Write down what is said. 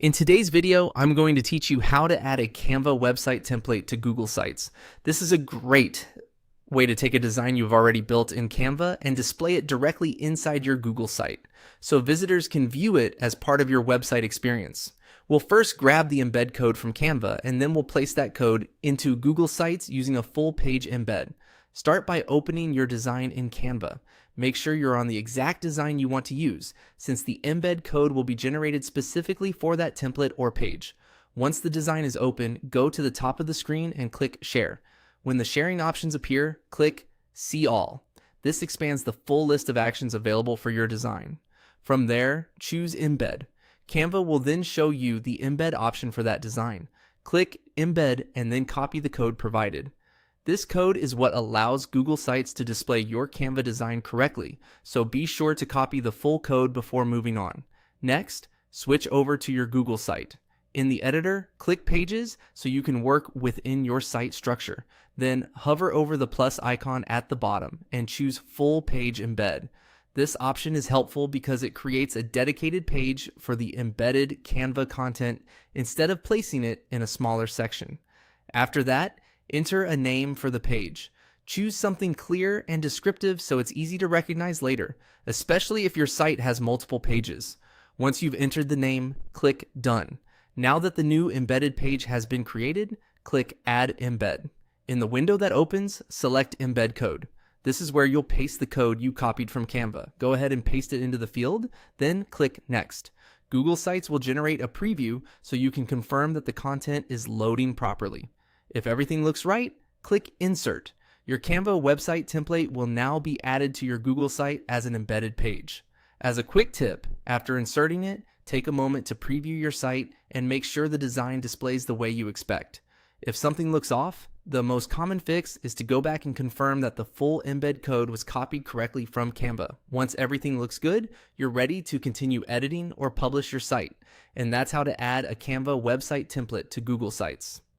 In today's video, I'm going to teach you how to add a Canva website template to Google Sites. This is a great way to take a design you've already built in Canva and display it directly inside your Google site, so visitors can view it as part of your website experience. We'll first grab the embed code from Canva, and then we'll place that code into Google Sites using a full page embed. Start by opening your design in Canva. Make sure you're on the exact design you want to use, since the embed code will be generated specifically for that template or page. Once the design is open, go to the top of the screen and click Share. When the sharing options appear, click See All. This expands the full list of actions available for your design. From there, choose Embed. Canva will then show you the embed option for that design. Click Embed and then copy the code provided. This code is what allows Google Sites to display your Canva design correctly, so be sure to copy the full code before moving on. Next, switch over to your Google site. In the editor, click Pages so you can work within your site structure. Then hover over the plus icon at the bottom and choose Full Page Embed. This option is helpful because it creates a dedicated page for the embedded Canva content instead of placing it in a smaller section. After that, enter a name for the page. Choose something clear and descriptive so it's easy to recognize later, especially if your site has multiple pages. Once you've entered the name, click Done. Now that the new embedded page has been created, click Add Embed. In the window that opens, select Embed Code. This is where you'll paste the code you copied from Canva. Go ahead and paste it into the field, then click Next. Google Sites will generate a preview so you can confirm that the content is loading properly. If everything looks right, click Insert. Your Canva website template will now be added to your Google site as an embedded page. As a quick tip, after inserting it, take a moment to preview your site and make sure the design displays the way you expect. If something looks off, the most common fix is to go back and confirm that the full embed code was copied correctly from Canva. Once everything looks good, you're ready to continue editing or publish your site. And that's how to add a Canva website template to Google Sites.